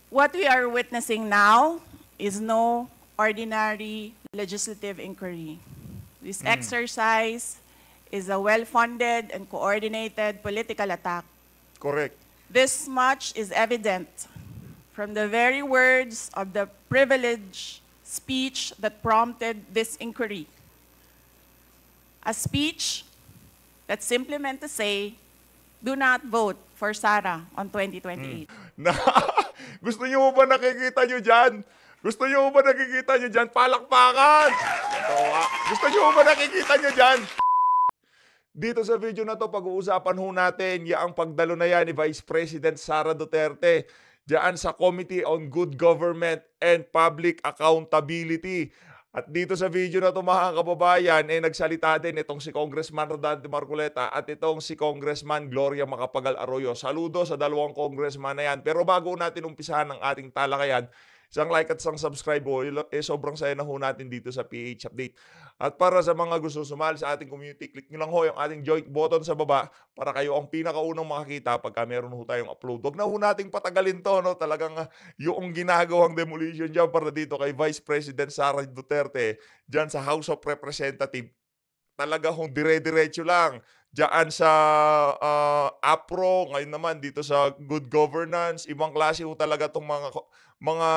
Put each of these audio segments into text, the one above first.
What we are witnessing now is no ordinary legislative inquiry. This exercise is a well-funded and coordinated political attack. Correct. This much is evident from the very words of the privileged speech that prompted this inquiry. A speech that simply meant to say, do not vote for Sara on 2028. Na, gusto niyo ba nakikita niyo dyan? Gusto niyo ba nakikita niyo dyan? Palakpakan! Gusto niyo ba nakikita niyo dyan? Dito sa video na to, pag-uusapan ho natin yaang pagdalo na yan ni Vice President Sara Duterte diyan sa Committee on Good Government and Public Accountability. At dito sa video na to, mga kababayan, nagsalita din itong si Congressman Rodante Marcoleta at itong si Congressman Gloria Macapagal Arroyo. Saludo sa dalawang congressman na yan. Pero bago natin umpisahan ang ating talakayan, isang like at isang subscribe ho, sobrang saya na ho natin dito sa PH Update. At para sa mga gusto sumali sa ating community, click nyo lang ho yung ating join button sa baba para kayo ang pinakaunang makakita pagka meron ho tayong upload. Huwag na ho nating patagalin to, no? Talagang yung ginagawang demolition dyan para dito kay Vice President Sara Duterte dyan sa House of Representatives. Talaga hong dire-diretso lang. Diyan sa APRO, ngayon naman dito sa Good Governance, ibang klase ho talaga itong mga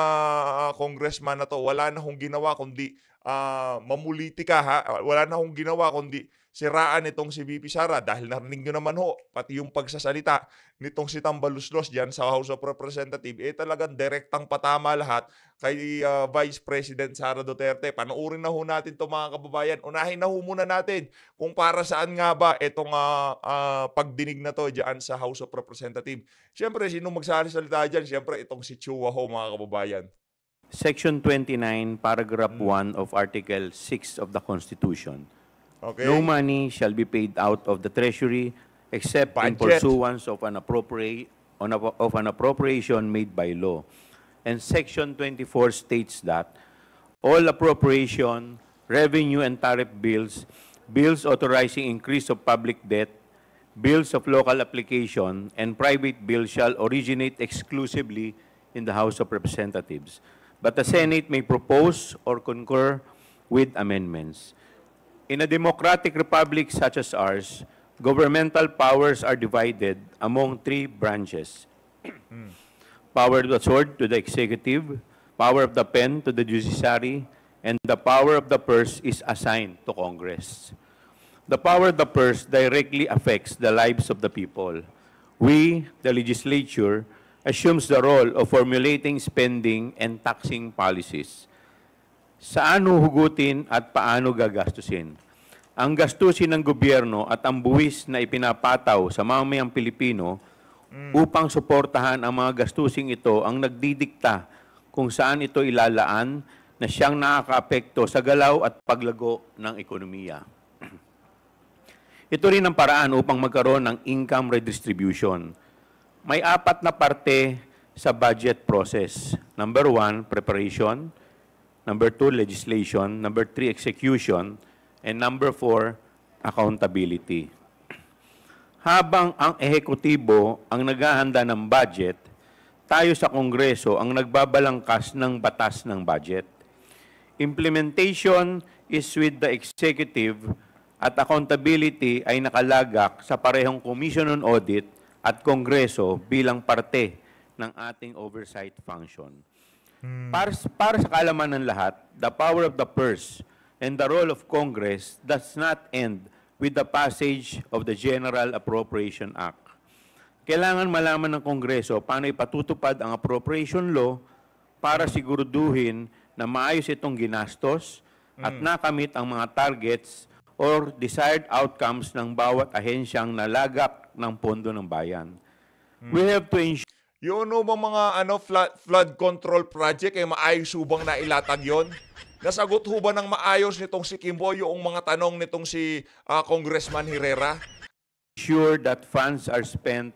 congressman na to. Wala na hong ginawa kundi mamulitika, ha. Wala na hong ginawa kundi siraan itong si VP Sara dahil narinig nyo naman ho, pati yung pagsasalita nitong si Tambaluslos dyan sa House of Representatives, talagang direktang patama lahat kay Vice President Sara Duterte. Panoorin na ho natin ito, mga kababayan. Unahin na ho muna natin kung para saan nga ba itong pagdinig na to dyan sa House of Representatives. Siyempre, sino magsasalita dyan? Siyempre, itong si Chua ho, mga kababayan. Section 29, paragraph 1 of Article 6 of the Constitution. Okay. No money shall be paid out of the Treasury except in Budget. pursuance of an appropriation made by law. And Section 24 states that all appropriation, revenue and tariff bills, bills authorizing increase of public debt, bills of local application, and private bills shall originate exclusively in the House of Representatives. But the Senate may propose or concur with amendments. In a democratic republic such as ours, governmental powers are divided among three branches. Power of the sword to the executive, power of the pen to the judiciary, and the power of the purse is assigned to Congress. The power of the purse directly affects the lives of the people. We, the legislature, assumes the role of formulating spending and taxing policies. Saan huhugutin at paano gagastusin? Ang gastusin ng gobyerno at ang buwis na ipinapataw sa mamayang Pilipino upang suportahan ang mga gastusing ito ang nagdidikta kung saan ito ilalaan na siyang nakakaapekto sa galaw at paglago ng ekonomiya. Ito rin ang paraan upang magkaroon ng income redistribution. May apat na parte sa budget process. Number 1, preparation. Number 2, legislation. Number 3, execution. And number 4, accountability. Habang ang ehekutibo ang naghahanda ng budget, tayo sa Kongreso ang nagbabalangkas ng batas ng budget. Implementation is with the executive at accountability ay nakalagak sa parehong Commission on Audit at Kongreso bilang parte ng ating oversight function. Para sa kaalaman ng lahat, the power of the purse and the role of Congress does not end with the passage of the General Appropriation Act. Kailangan malaman ng Kongreso paano ipatutupad ang appropriation law para siguraduhin na maayos itong ginastos at nakamit ang mga targets or desired outcomes ng bawat ahensyang nalagak ng pondo ng bayan. We have to ensure Yun o bang mga flood control project, maayos hubang na ilatag yon? Nasagot ho ba ng maayos nitong si Kimbo yung mga tanong nitong si Congressman Herrera? that funds are spent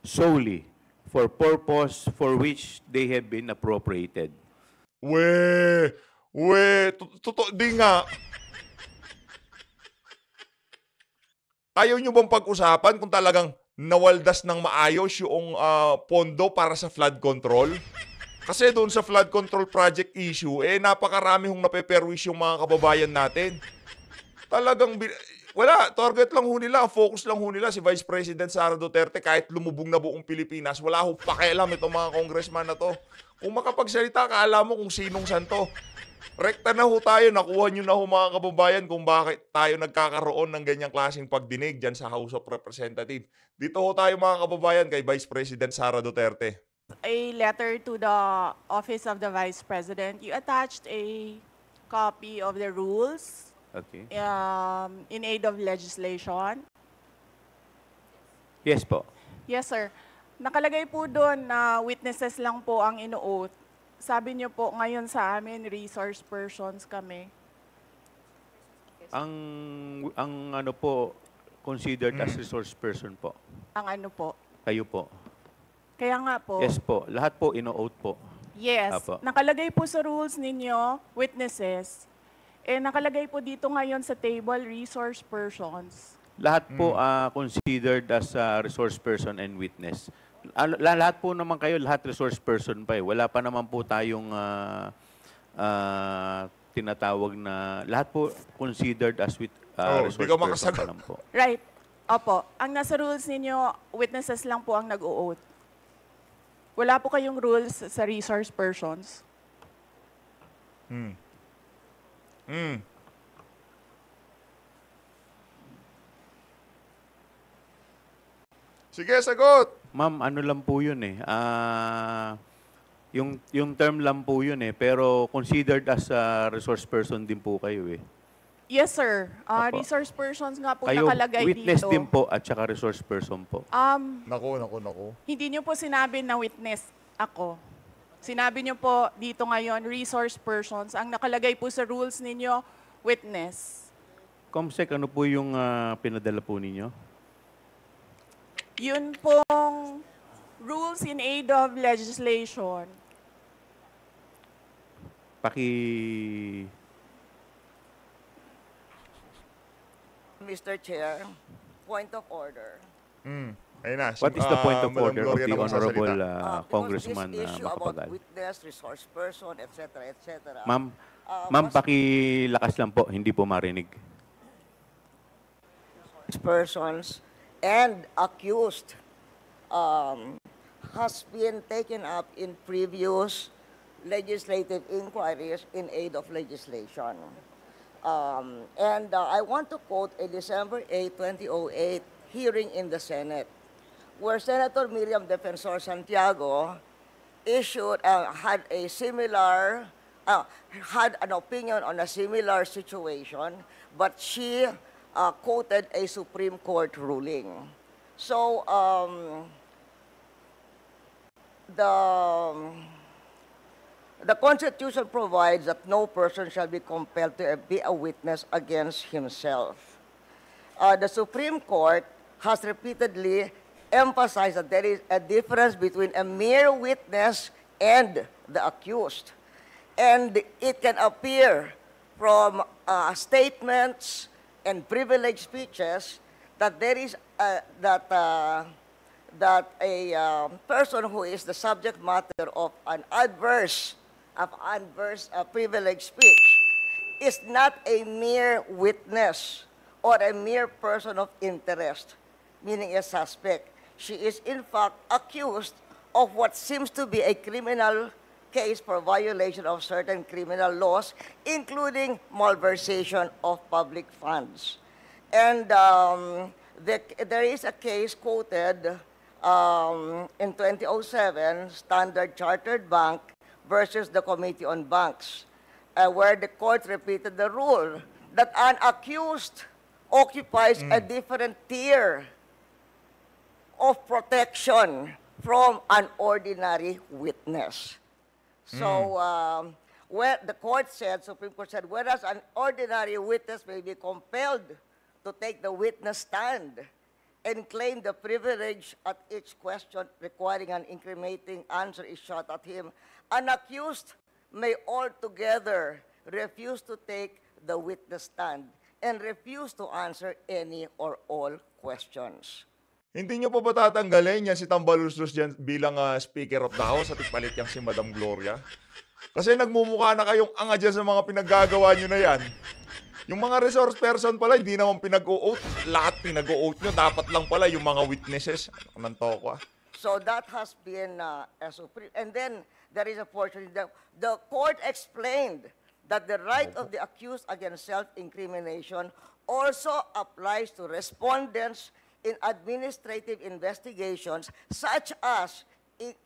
solely for purpose for which they have been appropriated. Di nga. Ayaw nyo bang pag-usapan kung talagang nawaldas ng maayos yung pondo para sa flood control? Kasi doon sa flood control project issue, napakarami hong napeperwish yung mga kababayan natin. Talagang, wala, target lang ho nila, focus lang ho nila si Vice President Sara Duterte kahit lumubog na buong Pilipinas. Wala ho pakialam itong mga congressman na to. Kung makapagsalita, kaala mo kung sinong santo. Rekta na ho tayo, nakuha nyo na ho mga kababayan kung bakit tayo nagkakaroon ng ganyang klaseng pagdinig dyan sa House of Representatives. Dito ho tayo mga kababayan kay Vice President Sara Duterte. A letter to the Office of the Vice President. You attached a copy of the rules Okay. in aid of legislation. Yes po. Yes, sir. Nakalagay po doon na witnesses lang po ang ino-oath. Sabi niyo po ngayon sa amin, resource persons kami. Ang ano po, considered as resource person po. Ang ano po. Kayo po. Kaya nga po. Yes po. Lahat po ino-oath po. Yes. Apo. Nakalagay po sa rules ninyo, witnesses. Nakalagay po dito ngayon sa table, resource persons. Lahat po considered as resource person and witness. Lahat po naman kayo, lahat resource person pa eh. Wala pa naman po tayong tinatawag na, lahat po considered as resource di ka person makasagot. pa lang po. Right. Opo. Ang nasa rules ninyo, witnesses lang po ang nag-o-oath. Wala po kayong rules sa resource persons. Sige, sagot! Ma'am, ano lang po yun eh. Yung term lang po yun eh. Pero considered as resource person din po kayo eh. Yes, sir. Opo. Resource persons nga po Kayo nakalagay witness dito. din po at saka resource person po. Naku. Hindi niyo po sinabi na witness ako. Sinabi niyo po dito ngayon, resource persons. Ang nakalagay po sa rules ninyo, witness. Comsec, ano po yung pinadala po ninyo? Yun pong rules in aid of legislation. Mr. Chair, point of order. Ayun na. What is the point of Madam order of Gloria the na magsasalita. Honorable Because Congressman this issue about Macapagal? witness, resource person, etc., etc. Ma'am, pakilakas lang po, hindi po marinig. Persons and accused has been taken up in previous legislative inquiries in aid of legislation. I want to quote a December 8, 2008 hearing in the Senate, where Senator Miriam Defensor Santiago had an opinion on a similar situation, but she quoted a Supreme Court ruling. So, the Constitution provides that no person shall be compelled to be a witness against himself. The Supreme Court has repeatedly emphasized that there is a difference between a mere witness and the accused. And it can appear from statements and privileged speeches that there is that a person who is the subject matter of an adverse privileged speech is not a mere witness or a mere person of interest, meaning a suspect. She is in fact accused of what seems to be a criminal case for violation of certain criminal laws, including malversation of public funds. And there is a case quoted in 2007, Standard Chartered Bank versus the Committee on Banks, where the court repeated the rule that an accused occupies a different tier of protection from an ordinary witness. So, the court said, Supreme Court said, whereas an ordinary witness may be compelled to take the witness stand and claim the privilege at each question requiring an incriminating answer is shot at him, an accused may altogether refuse to take the witness stand and refuse to answer any or all questions. Hindi nyo pa ba tatanggalin yan si Tambaluslos dyan bilang Speaker of the House at ipalit yang si Madam Gloria? Kasi nagmumukha na kayong anga dyan sa mga pinaggagawa nyo na yan. Yung mga resource person pala, hindi naman pinag-o-oath. Lahat pinag-o-oath nyo. Dapat lang pala yung mga witnesses. Anong toko ah. So that has been a supreme. And then there is a portion, the court explained that the right of the accused against self-incrimination also applies to respondents in administrative investigations such as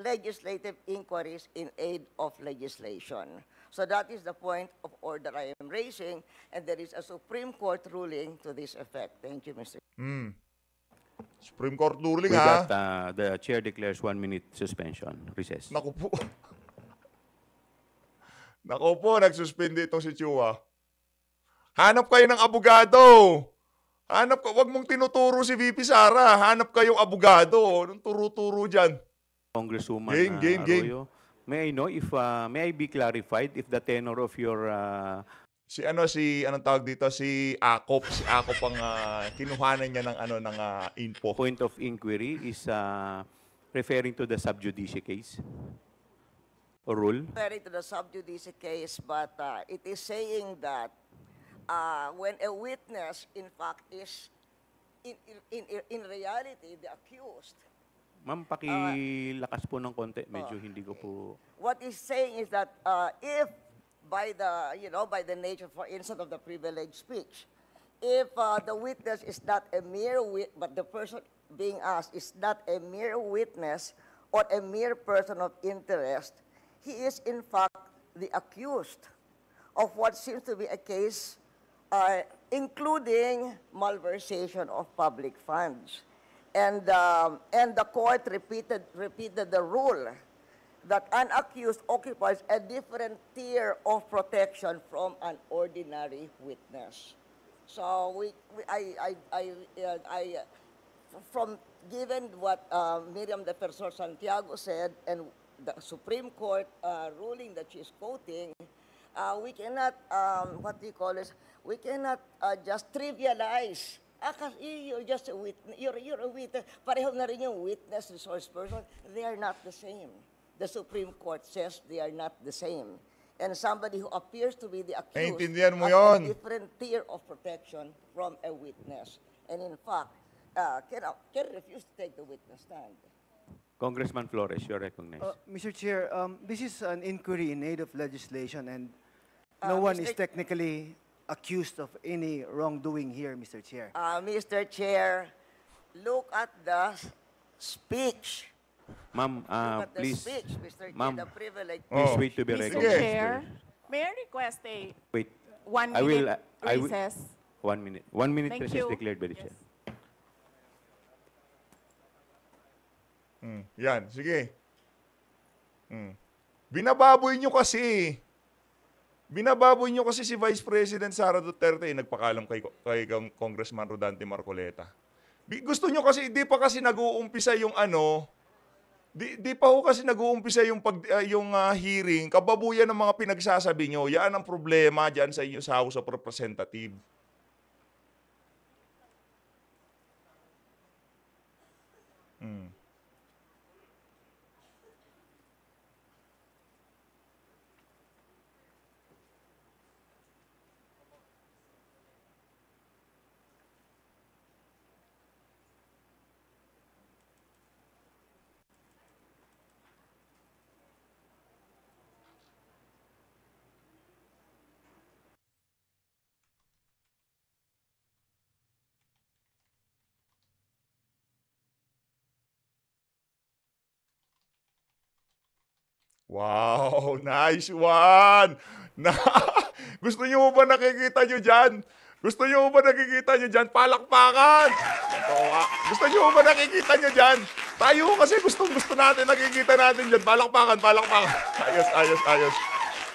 legislative inquiries in aid of legislation. So that is the point of order I am raising, and there is a Supreme Court ruling to this effect. Thank you, Mr. Supreme Court ruling With ha. that, the chair declares 1 minute suspension. Recess. Naku po. Naku po, nagsuspindi itong si Chua. Hanap kayo ng abogado. Hanap ka, wag mong tinuturo si VP Sara. Hanap kayong abogado. Anong turo-turo dyan? Congresswoman Game. Arroyo, may I know if, may I be clarified if the tenor of your Anong tawag dito? Si Akop. Si Akop ang kinuhanan niya ng info. point of inquiry is referring to the sub judice case or rule? Referring to the sub judice case, but it is saying that when a witness, in fact, is in reality the accused. Ma'am, pakilakas po ng konti. Medyo hindi ko po... What he's saying is that if by the nature, for instance, of the privileged speech, if the witness is not a mere but the person being asked is not a mere witness or a mere person of interest, he is in fact the accused of what seems to be a case including malversation of public funds. And the court repeated the rule that an accused occupies a different tier of protection from an ordinary witness. So from given what Miriam Defensor Santiago said and the Supreme Court ruling that she's quoting, we cannot we cannot just trivialize. Kasi you're just a witness. You're a witness. Pareho na rin yung witness, resource person. They are not the same. The Supreme Court says they are not the same. And somebody who appears to be the accused Naintindihan mo has a yun. different tier of protection from a witness. And in fact, can refuse to take the witness stand. Congressman Flores, you're recognized. Mr. Chair, this is an inquiry in aid of legislation, and no one is technically accused of any wrongdoing here, Mr. Chair. Mr. Chair, look at the speech. Ma'am, Look at the please, speech, Mr. Chair, ma'am, the privilege. please Oh. wait to be Mr. recognized. Chair, may I request a Wait, 1 I will- minute I will- recess? 1 minute. 1 minute Thank recess you. declared by the Yes. chair. Yan, sige. Binababoy nyo kasi. Binababoy nyo kasi si Vice President Sara Duterte nagpakalam kay Congressman Rodante Marcoleta. Gusto nyo kasi, di pa kasi nag-uumpisa yung di pa ho kasi nag-uumpisa yung hearing, kababuyan ng mga pinagsasabi nyo. Yan ang problema dyan sa inyo sa House of Representatives. Wow, nice one! Gusto nyo ba nakikita nyo dyan? Gusto nyo ba nakikita nyo dyan? Palakpakan! Gusto nyo ba nakikita nyo dyan? Tayo kasi gusto natin, nakikita natin dyan. Palakpakan.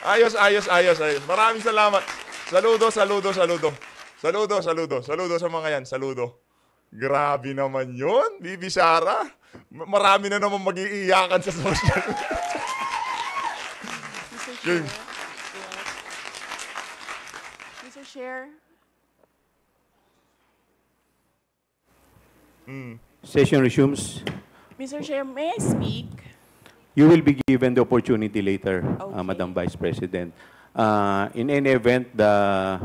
Ayos. Maraming salamat. Saludo sa mga yan. Saludo. Grabe naman yun, Bibi Sara. Marami na naman mag-iiyakan sa social media. Mr. Game. Chair. Yes. Mr. Chair. Session resumes. Mr. Chair, may I speak? You will be given the opportunity later, Okay. Madam Vice President. In any event, the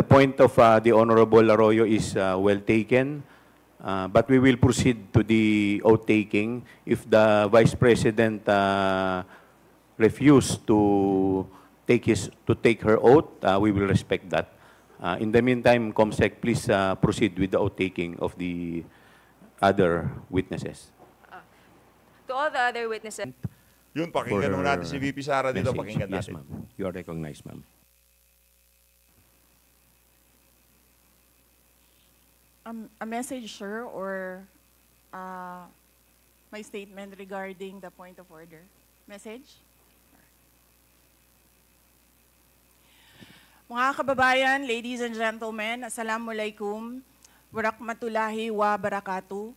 point of the Honorable Arroyo is well taken, but we will proceed to the oath taking. If the Vice President refuse to take her oath, we will respect that. In the meantime, COMSEC, please proceed with the oath taking of the other witnesses. To all the other witnesses. Yun, pakinggan For mo natin si VP Sara dito, message. pakinggan Yes, natin. ma'am. You are recognized, ma'am. A message, sir, or my statement regarding the point of order? Message? Mga kababayan, ladies and gentlemen, Assalamualaikum, Warakmatullahi wa Barakatuh.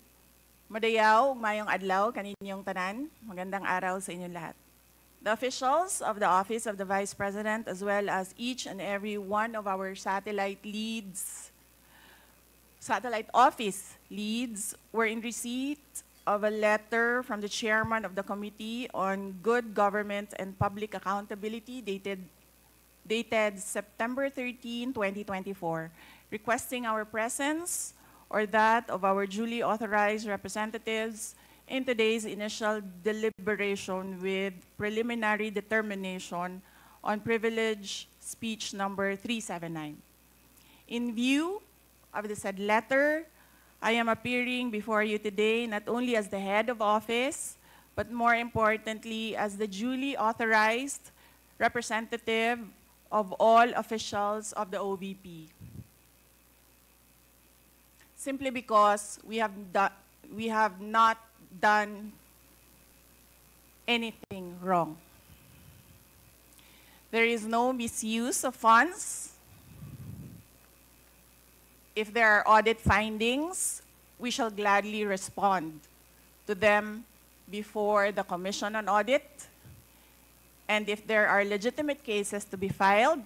Madayaw, mayong adlaw, kaninyong tanan. Magandang araw sa inyong lahat. The officials of the Office of the Vice President, as well as each and every one of our satellite office leads, were in receipt of a letter from the chairman of the Committee on Good Government and Public Accountability dated September 13, 2024, requesting our presence or that of our duly authorized representatives in today's initial deliberation with preliminary determination on privilege speech number 379. In view of the said letter, I am appearing before you today not only as the head of office, but more importantly as the duly authorized representative of all officials of the OVP. Simply because we have not done anything wrong. There is no misuse of funds. If there are audit findings, we shall gladly respond to them before the Commission on Audit. And if there are legitimate cases to be filed,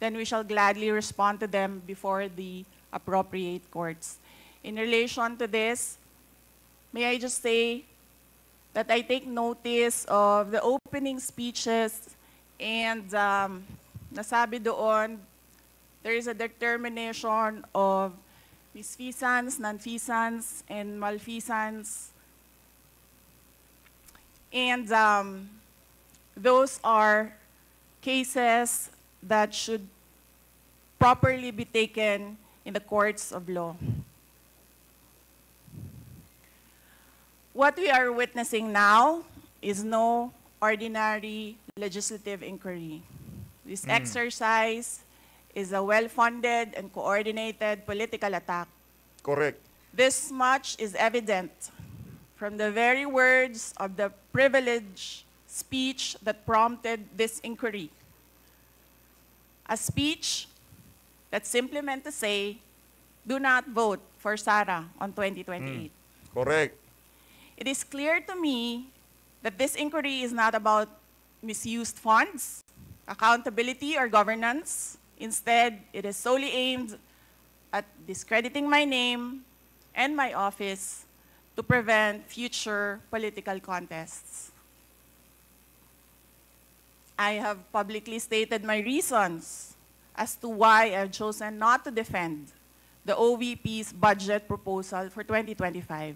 then we shall gladly respond to them before the appropriate courts. In relation to this, may I just say that I take notice of the opening speeches and nasabi doon, there is a determination of misfeasance, nonfeasance, and malfeasance. And those are cases that should properly be taken in the courts of law. What we are witnessing now is no ordinary legislative inquiry. This exercise is a well-funded and coordinated political attack. Correct. This much is evident from the very words of the privileged speech that prompted this inquiry. A speech that simply meant to say, do not vote for Sara on 2028. Correct. It is clear to me that this inquiry is not about misused funds, accountability, or governance. Instead, it is solely aimed at discrediting my name and my office to prevent future political contests. I have publicly stated my reasons as to why I've chosen not to defend the OVP's budget proposal for 2025.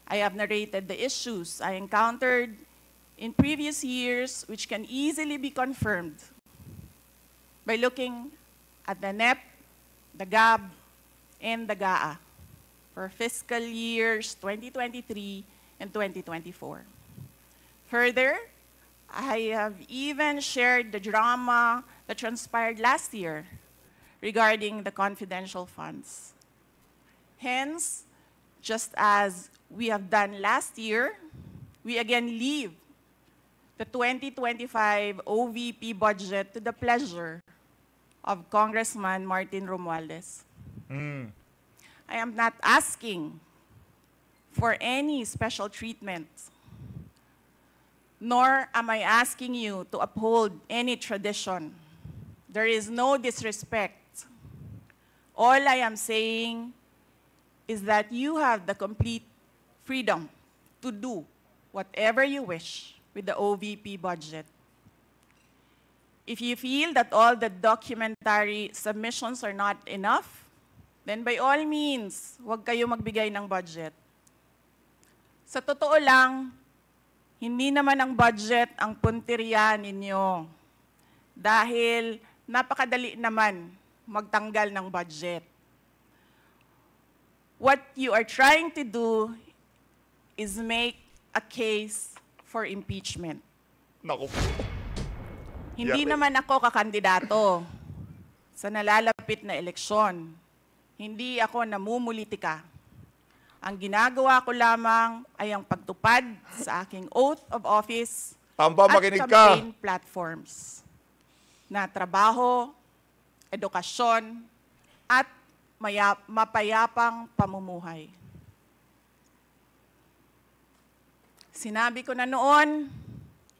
I have narrated the issues I encountered in previous years, which can easily be confirmed by looking at the NEP, the GAB, and the GAA for fiscal years 2023 and 2024. Further, I have even shared the drama that transpired last year regarding the confidential funds. Hence, just as we have done last year, we again leave the 2025 OVP budget to the pleasure of Congressman Martin Romualdez. I am not asking for any special treatment, nor am I asking you to uphold any tradition. There is no disrespect. All I am saying is that you have the complete freedom to do whatever you wish with the OVP budget. If you feel that all the documentary submissions are not enough, then by all means, huwag kayo magbigay ng budget. Sa totoo lang, hindi naman ang budget ang punteriya ninyo. Dahil napakadali naman magtanggal ng budget. What you are trying to do is make a case for impeachment. Naku. Hindi Yari. naman ako kakandidato sa nalalapit na eleksyon. Hindi ako namumulitika. Ang ginagawa ko lamang ay ang pagtupad sa aking oath of office Tamba, at makinig ka. campaign platforms na trabaho, edukasyon, at mapayapang pamumuhay. Sinabi ko na noon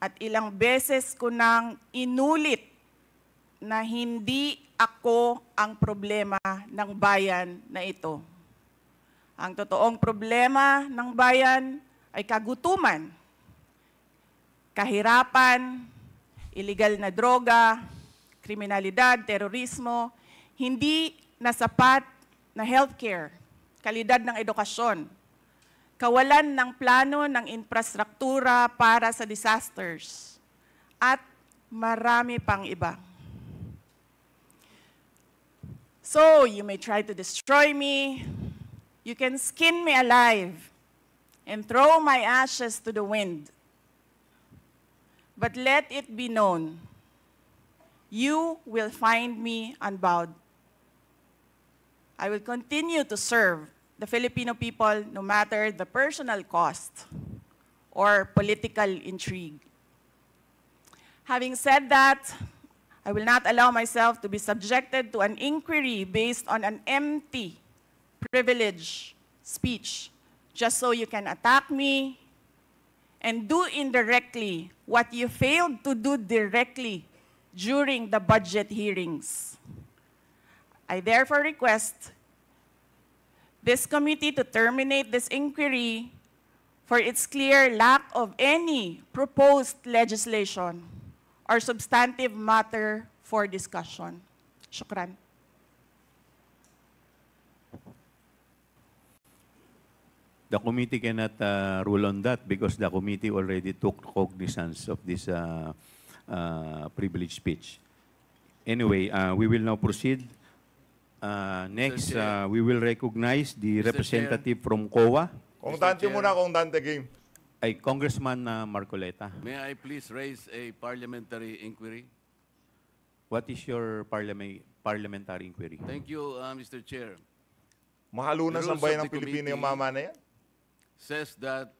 at ilang beses ko nang inulit na hindi ako ang problema ng bayan na ito. Ang totoong problema ng bayan ay kagutuman, kahirapan, illegal na droga, kriminalidad, terorismo, hindi na sapat na healthcare, kalidad ng edukasyon, kawalan ng plano ng infrastruktura para sa disasters, at marami pang iba. So, you may try to destroy me, you can skin me alive, and throw my ashes to the wind. But let it be known, you will find me unbowed. I will continue to serve the Filipino people no matter the personal cost or political intrigue. Having said that, I will not allow myself to be subjected to an inquiry based on an empty privilege speech just so you can attack me and do indirectly what you failed to do directly during the budget hearings. I therefore request this committee to terminate this inquiry for its clear lack of any proposed legislation or substantive matter for discussion. Shukran. The committee cannot rule on that because the committee already took cognizance of this privilege speech. Anyway, we will now proceed. Next, we will recognize the representative from COA, Kung Mr. Dante Chair. muna, kung Dante game. ay Congressman Marcoleta. May I please raise a parliamentary inquiry? What is your parliamentary inquiry? Thank you, Mr. Chair. Mahalunan The sa rules bayan ng of the Pilipino yung committee- mama na yan. Says that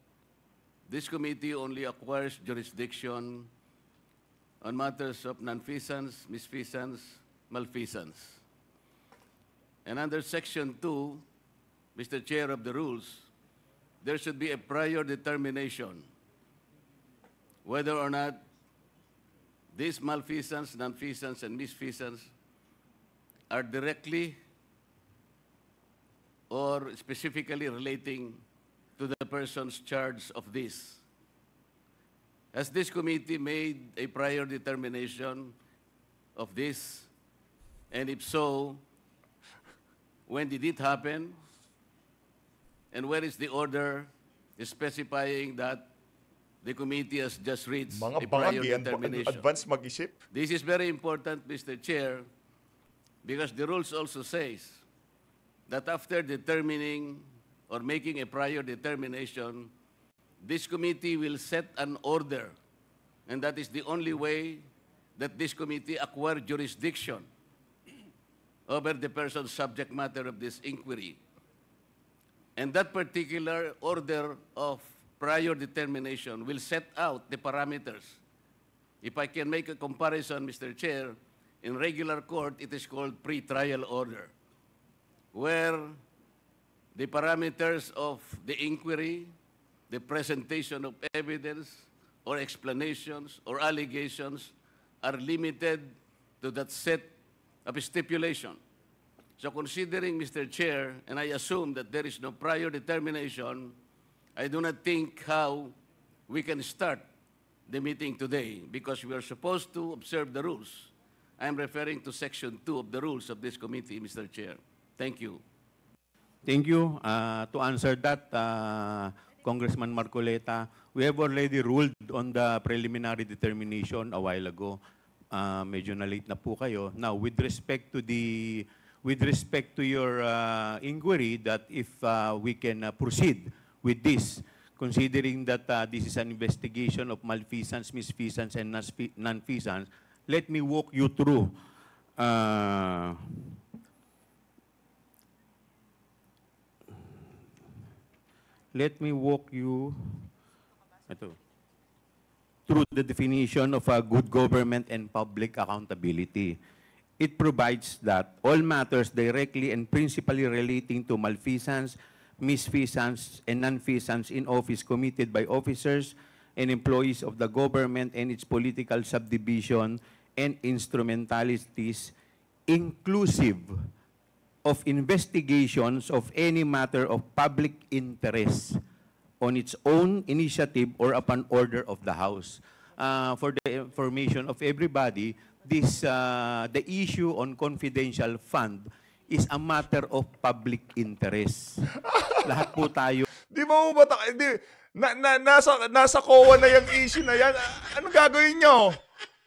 this committee only acquires jurisdiction on matters of nonfeasance, misfeasance, malfeasance. And under Section 2, Mr. Chair of the rules, there should be a prior determination whether or not these malfeasance, nonfeasance, and misfeasance are directly or specifically relating to the persons charged of this. Has this committee made a prior determination of this? And if so, when did it happen? And where is the order specifying that the committee has just reached Mga a prior bangag, determination? advance mag-isip. This is very important, Mr. Chair, because the rules also says that after determining or making a prior determination, this committee will set an order, and that is the only way that this committee acquire jurisdiction over the person's subject matter of this inquiry. And that particular order of prior determination will set out the parameters. If I can make a comparison, Mr. Chair, in regular court, it is called pre-trial order, where the parameters of the inquiry, the presentation of evidence or explanations or allegations are limited to that set of stipulation. So considering, Mr. Chair, and I assume that there is no prior determination, I do not think how we can start the meeting today because we are supposed to observe the rules. I am referring to Section 2 of the rules of this committee, Mr. Chair. Thank you. Thank you. To answer that, Congressman Marcoleta, we have already ruled on the preliminary determination a while ago. Medyo na-late na po kayo. Now, with respect to your inquiry that if we can proceed with this, considering that this is an investigation of malfeasance, misfeasance, and non-feasance, let me walk you through through the definition of good government and public accountability. It provides that all matters directly and principally relating to malfeasance, misfeasance, and non-feasance in office committed by officers and employees of the government and its political subdivision and instrumentalities, inclusive of investigations of any matter of public interest on its own initiative or upon order of the House. For the information of everybody, the issue on confidential fund is a matter of public interest. Lahat po tayo. Di ba ba nasa COA na yung issue na yan? Ano gagawin nyo?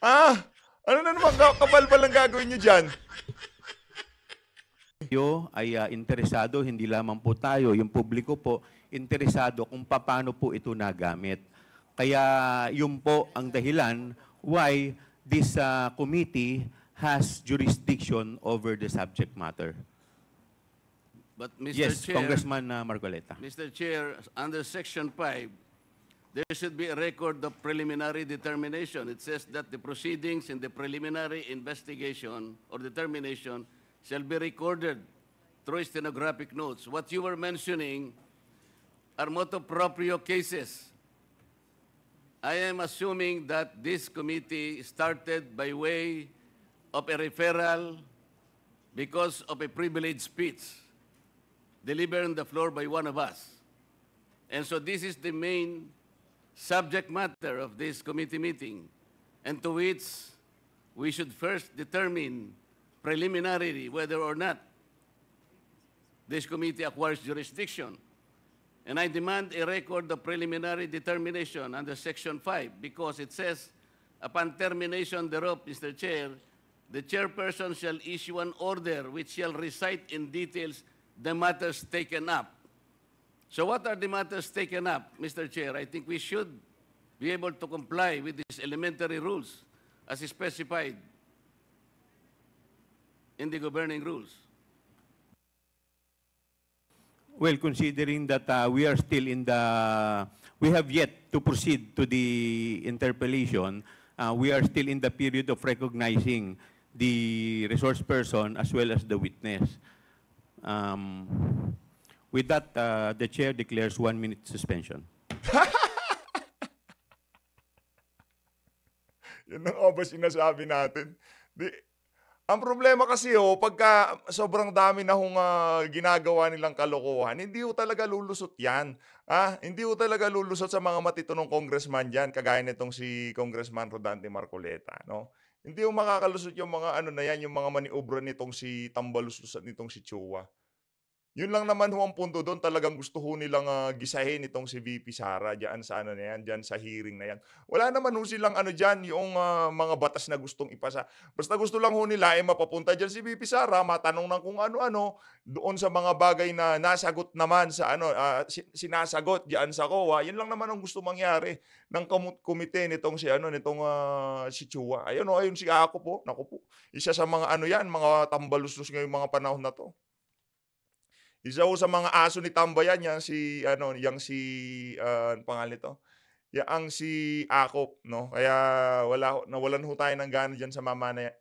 Ha? Ano na naman kapal-pal ang gagawin nyo dyan? Tayo ay interesado, hindi lamang po tayo, yung publiko po, interesado kung paano po ito nagamit. Kaya yun po ang dahilan why this committee has jurisdiction over the subject matter. But Mr. Yes, Chair, Congressman Marcoleta. Mr. Chair, under Section 5, there should be a record of preliminary determination. It says that the proceedings in the preliminary investigation or determination shall be recorded through stenographic notes. What you were mentioning are motu proprio cases. I am assuming that this committee started by way of a referral because of a privileged speech delivered on the floor by one of us. And so this is the main subject matter of this committee meeting, and to which we should first determine preliminarily whether or not this committee acquires jurisdiction. And I demand a record of preliminary determination under Section 5 because it says, upon termination thereof, Mr. Chair, the chairperson shall issue an order which shall recite in details the matters taken up. So what are the matters taken up, Mr. Chair? I think we should be able to comply with these elementary rules as specified in the governing rules. Well, considering that we are still we have yet to proceed to the interpellation, we are still in the period of recognizing the resource person as well as the witness. With that, the chair declares 1 minute suspension. Yan ang ba sinasabi natin? Ang problema kasi pagka sobrang dami na ginagawa nilang kalokohan, hindi talaga lulusot yan. Hindi talaga lulusot sa mga matitunong congressman dyan, kagaya nitong si Congressman Rodante Marcoleta. No? Hindi makakalusot yung mga na yan, yung mga maniobra nitong si Tambaluslos at nitong si Chua. Yun lang naman ang punto doon, talagang gusto nilang gisahin itong si VP Sara diyan sa na yan, diyan sa hearing na yan. Wala naman silang diyan yung mga batas na gustong ipasa. Basta gusto lang nila mapapunta diyan si VP Sara, matanong ng kung ano-ano doon sa mga bagay na nasagot naman sa sinasagot diyan sa COA. Yun lang naman ang gusto mangyari ng komite nitong si Chua. Ayun si Ako po. Naku po. Isa sa mga yan, mga tambaluslos ngayong mga panahon na to. Isa sa mga aso ni Tambayan, yang pangalan nito? Yang si Akop, no? Kaya nawalan tayo ng gana diyan sa mamana.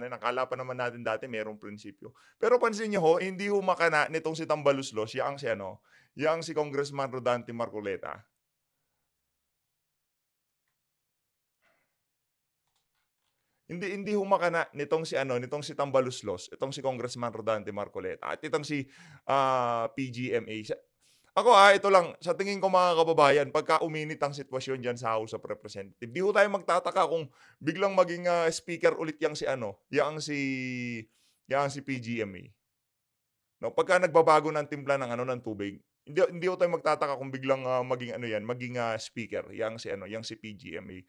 Nakala pa naman natin dati mayroong prinsipyo. Pero pansin niyo hindi makana nitong si Tambaluslos, yang si Congressman Rodante hindi humakana nitong si Tambaluslos, itong si Congressman Rodante Marcoleta at itong si PGMA. Ako ito lang, sa tingin ko mga kababayan, pagka uminit ang sitwasyon diyan sa House of Representatives, di ho tayo magtataka kung biglang maging speaker ulit yang si PGMA. No, pagka nagbabago ng timpla ng tubig, hindi ho tayo magtataka kung biglang maging speaker yang si PGMA.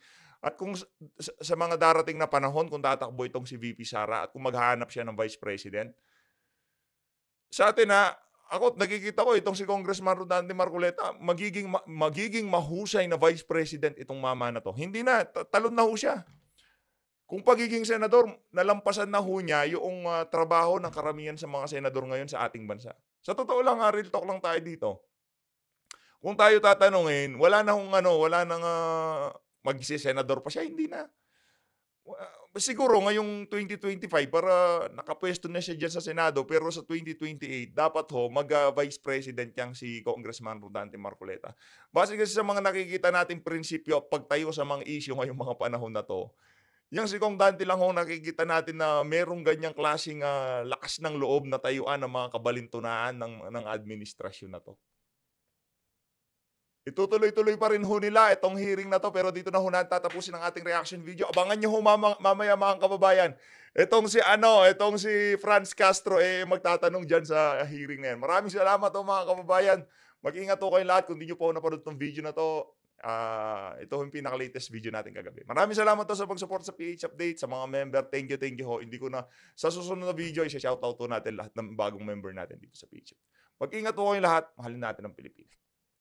At kung sa mga darating na panahon kung tatakbo itong si VP Sara at kung maghahanap siya ng Vice President, sa atin ako nakikita ko itong si Congressman Rodante Marcoleta magiging mahusay na Vice President itong mama na to. Hindi na, talon na ho siya. Kung pagiging senador, nalampasan na ho niya yung trabaho ng karamihan sa mga senador ngayon sa ating bansa. Sa totoo lang, real talk lang tayo dito. Kung tayo tatanungin, wala nang magsisenador pa siya, hindi na. Siguro ngayong 2025 para nakapwesto na siya dyan sa Senado, pero sa 2028 dapat mag-Vice President yang si Congressman Rodante Marcoleta. Base kasi sa mga nakikita nating prinsipyo pagtayo sa mga issue ngayong mga panahon na to, yang si Kong Dante lang nakikita natin na merong ganyang klaseng lakas ng loob na tayuan ng mga kabalintunaan ng administrasyon na to. Itutuloy-tuloy pa rin ho nila itong hearing na to, pero dito na ho tatapusin ang ating reaction video. Abangan nyo ho mamaya mga kababayan. Itong si Franz Castro magtatanong dyan sa hearing na yan. Maraming salamat ho mga kababayan. Mag-ingat ho kayong lahat. Kung di nyo po napanood itong video na to, ito yung pinaka-latest video natin kagabi. Maraming salamat to sa pag-support sa PH Update, sa mga member. Thank you ho. Hindi ko na, sa susunod na video, isa-shoutout to natin lahat ng bagong member natin dito sa PH. Mag-ingat po kayong lahat. Mahalin natin ang Pilipinas.